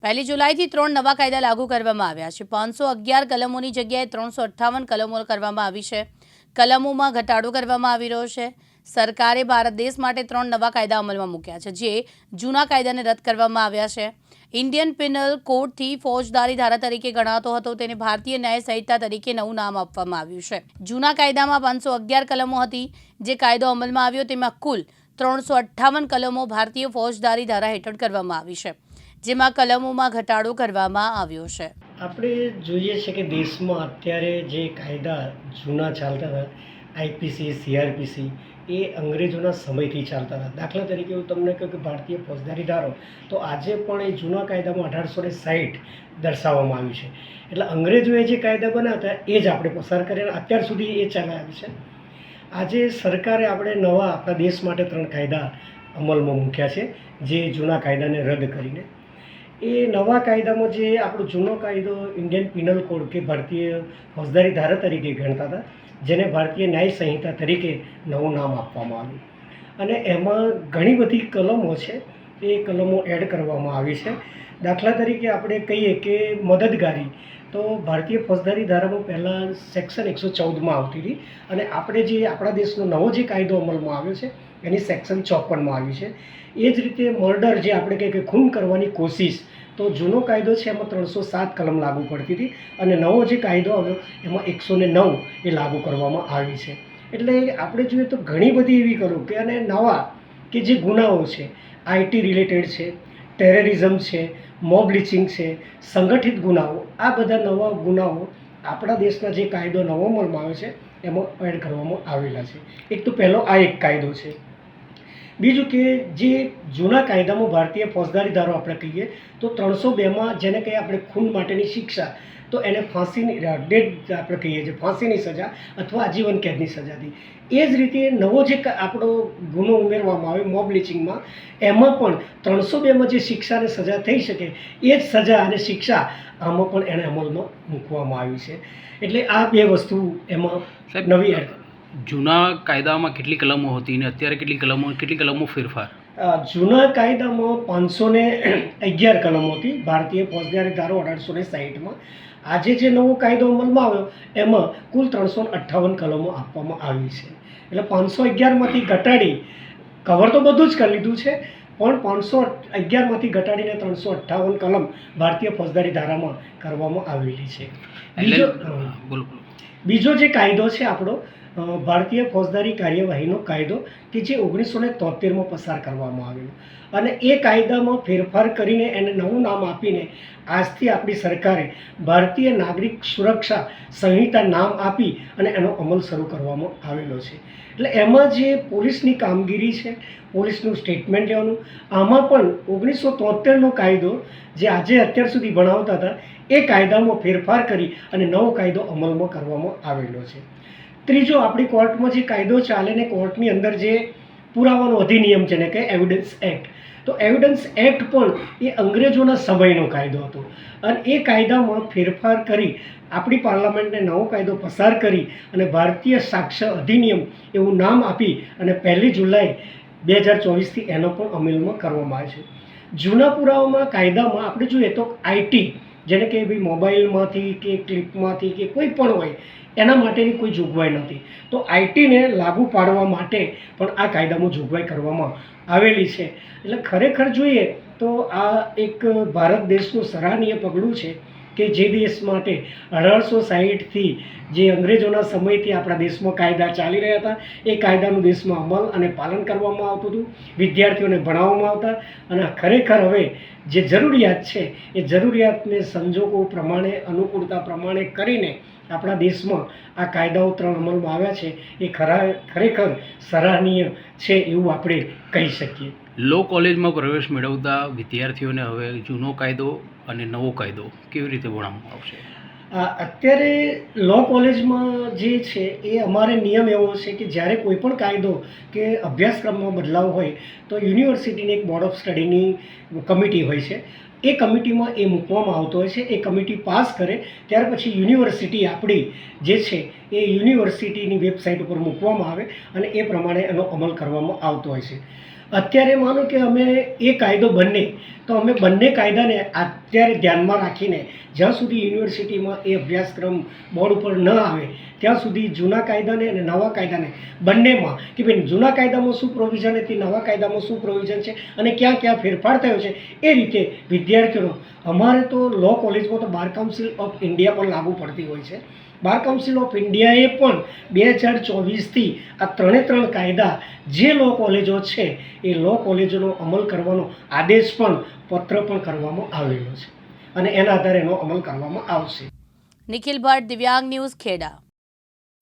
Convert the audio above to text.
પહેલી જુલાઈથી 3 નવા કાયદા લાગુ કરવામાં આવ્યા છે। 511 કલમોની જગ્યાએ 358 કલમો કરવામાં આવી છે। કલમોમાં ઘટાડો કરવામાં આવી રહ્યો છે। સરકારે ભારત દેશ માટે 3 નવા કાયદા અમલમાં મૂક્યા છે, જે જૂના કાયદાને રદ કરવામાં આવ્યા છે। ઇન્ડિયન પિનલ કોડથી ફોજદારી ધારા તરીકે ગણાતો હતો, તેને ભારતીય ન્યાય સંહિતા તરીકે નવું નામ આપવામાં આવ્યું છે। જૂના કાયદામાં 511 કલમો હતી। જે કાયદો અમલમાં આવ્યો તેમાં કુલ 358 કલમો ભારતીય ફોજદારી ધારા હેઠળ કરવામાં આવી છે, જેમાં કલમોમાં ઘટાડો કરવામાં આવ્યો છે। આપણે જોઈએ છે કે દેશમાં અત્યારે જે કાયદા જૂના ચાલતા હતા, આઈપીસી, સીઆરપીસી, એ અંગ્રેજોના સમયથી ચાલતા હતા। દાખલા તરીકે હું તમને કહું કે ભારતીય ફોજદારી ધારો તો આજે પણ એ જૂના કાયદામાં 1860 દર્શાવવામાં આવ્યું છે। એટલે અંગ્રેજોએ જે કાયદા બનાવ્યા હતા એ જ આપણે પસાર કર્યા, અત્યાર સુધી એ ચાલ્યા છે। આજે સરકારે આપણે નવા આપણા દેશ માટે 3 કાયદા અમલમાં મૂક્યા છે, જે જૂના કાયદાને રદ કરીને। એ નવા કાયદામાં જે આપણો જૂનો કાયદો ઇન્ડિયન પિનલ કોડ કે ભારતીય ફોજદારી ધારા તરીકે ગણતા હતા, જેને ભારતીય ન્યાય સંહિતા તરીકે નવું નામ આપવામાં આવ્યું, અને એમાં ઘણી બધી કલમો છે, એ કલમો એડ કરવામાં આવી છે। દાખલા તરીકે આપણે કહીએ કે મદદગારી, તો ભારતીય ફોજદારી ધારામાં પહેલાં સેક્શન 114માં આવતી હતી, અને આપણે જે આપણા દેશનો નવો જે કાયદો અમલમાં આવ્યો છે એની સેક્શન 54માં આવી છે। એ જ રીતે મર્ડર, જે આપણે કહીએ કે ખૂન કરવાની કોશિશ, તો જૂનો કાયદો છે એમાં 307 કલમ લાગુ પડતી હતી, અને નવો જે કાયદો આવ્યો એમાં 109 એ લાગુ કરવામાં આવી છે। એટલે આપણે જોઈએ તો ઘણી બધી એવી કલમ કે અને નવા કે જે ગુનાઓ છે, આઈટી રિલેટેડ છે, ટેરરિઝમ છે, મોબ લિચિંગ છે, સંગઠિત ગુનાઓ, આ બધા નવા ગુનાઓ આપણા દેશના જે કાયદો નવો અમલમાં આવે છે એમાં એડ કરવામાં આવેલા છે। એક તો પહેલો આ એક કાયદો છે। બીજું કે જે જૂના કાયદામાં ભારતીય ફોજદારી ધારો આપણે કહીએ તો 302માં જેને કહીએ આપણે ખૂન માટેની શિક્ષા, તો એને ફાંસીની ડેથ આપણે કહીએ છીએ, ફાંસીની સજા અથવા આજીવન કેદની સજા હતી। એ જ રીતે નવો જે આપણો ગુનો ઉમેરવામાં આવ્યો મોબ લિચિંગમાં, એમાં પણ 302માં જે શિક્ષાને સજા થઈ શકે એ જ સજા અને શિક્ષા આમાં પણ એને અમલમાં મૂકવામાં આવી છે। એટલે આ બે વસ્તુ એમાં નવી એડ। જૂના કાયદામાં કેટલી કલમો હતી અને અત્યારે કેટલી કલમો ફેરફાર? જૂના કાયદામાં 511 કલમો હતી, ભારતીય ફોજદારી ધારો 1860માં। આજે જે નવો કાયદો અમલમાં આવ્યો એમાં કુલ 358 કલમો આપવામાં આવી છે। એટલે 511માંથી ઘટાડી, કવર તો બધું જ કરી લીધું છે, પણ 511માંથી ઘટાડીને 358 કલમ ભારતીય ફોજદારી ધારામાં કરવામાં આવેલી છે। બીજો જે કાયદો છે આપણો ભારતીય ફોજદારી કાર્યવાહીનો કાયદો, કે જે 1973માં પસાર કરવામાં આવેલો, અને એ કાયદામાં ફેરફાર કરીને એને નવું નામ આપીને આજથી આપણી સરકારે ભારતીય નાગરિક સુરક્ષા સંહિતા નામ આપી અને એનો અમલ શરૂ કરવામાં આવેલો છે। એટલે એમાં જે પોલીસની કામગીરી છે, પોલીસનું સ્ટેટમેન્ટ લેવાનું, આમાં પણ 1973નો કાયદો જે આજે અત્યાર સુધી ભણાવતા હતા એ કાયદામાં ફેરફાર કરી અને નવો કાયદો અમલમાં કરવામાં આવેલો છે। ત્રીજો, આપણી કોર્ટમાં જે કાયદો ચાલે ને કોર્ટની અંદર જે પુરાવાનો અધિનિયમ છે ને કે એવિડન્સ એક્ટ, તો એવિડન્સ એક્ટ પણ એ અંગ્રેજોના સમયનો કાયદો હતો, અને એ કાયદામાં ફેરફાર કરી આપણી પાર્લામેન્ટને નવો કાયદો પસાર કરી અને ભારતીય સાક્ષ્ય અધિનિયમ એવું નામ આપી અને 1 જુલાઈ 2024થી એનો પણ અમલમાં કરવામાં આવે છે। જૂના પુરાવામાં કાયદામાં આપણે જોઈએ તો આઈટી, જેને કે ભાઈ મોબાઈલમાંથી કે ક્લિપમાંથી કે કોઈ પણ હોય એના માટેની કોઈ જોગવાઈ નથી, તો આઈટીને લાગુ પાડવા માટે પણ આ કાયદામાં જોગવાઈ કરવામાં આવેલી છે। એટલે ખરેખર જોઈએ તો આ એક ભારત દેશનું સરાહનીય પગલું છે કે જે દેશ માટે 1860થી જે અંગ્રેજોના સમયથી આપણા દેશમાં કાયદા ચાલી રહ્યા હતા એ કાયદાનું દેશમાં અમલ અને પાલન કરવામાં આવતું હતું, વિદ્યાર્થીઓને ભણાવવામાં આવતા, અને ખરેખર હવે જે જરૂરિયાત છે એ જરૂરિયાતને સંજોગો પ્રમાણે, અનુકૂળતા પ્રમાણે કરીને આપણા દેશમાં આ કાયદાઓ 3 અમલમાં આવ્યા છે, એ ખરેખર સરાહનીય છે એવું આપણે કહી શકીએ। લો કોલેજમાં પ્રવેશ મેળવતા વિદ્યાર્થીઓને હવે જૂનો કાયદો અને નવો કાયદો કેવી રીતે ભણાવવામાં આવશે? અત્યારે લો કોલેજમાં જે છે એ અમારે નિયમ એવો છે કે જ્યારે કોઈ પણ કાયદો કે અભ્યાસક્રમમાં બદલાવ હોય તો યુનિવર્સિટીની એક બોર્ડ ઓફ સ્ટડીની કમિટી હોય છે, એ કમિટીમાં એ મૂકવામાં આવતો હોય છે। એ કમિટી પાસ કરે ત્યાર પછી યુનિવર્સિટી આપણી જે છે એ યુનિવર્સિટીની વેબસાઇટ ઉપર મૂકવામાં આવે અને એ પ્રમાણે એનો અમલ કરવામાં આવતો હોય છે। અત્યારે માનો કે અમે એ કાયદો બંને તો અમે બંને કાયદાને અત્યારે ધ્યાનમાં રાખીને જ્યાં સુધી યુનિવર્સિટીમાં એ અભ્યાસક્રમ બોર્ડ ઉપર ન આવે ત્યાં સુધી જૂના કાયદાને અને નવા કાયદાને બંનેમાં કે ભાઈ જૂના કાયદામાં શું પ્રોવિઝન હતી, નવા કાયદામાં શું પ્રોવિઝન છે અને ક્યાં ક્યાં ફેરફાર થયો છે એ રીતે વિદ્યાર્થીઓનો અમારે તો લો કોલેજમાં તો બાર કાઉન્સિલ ઓફ ઇન્ડિયા પણ લાગુ પડતી હોય છે. બાર કાઉન્સિલ ઓફ ઇન્ડિયાએ પણ 2024થી આ ત્રણ કાયદા જે લો કોલેજો છે એ લો કોલેજોનો અમલ કરવાનો આદેશ પણ પત્ર પણ કરવામાં આવેલો છે અને એના આધારે એનો અમલ કરવામાં આવશે. નિખિલ ભટ્ટ, દિવ્યાંગ ન્યૂઝ, ખેડા.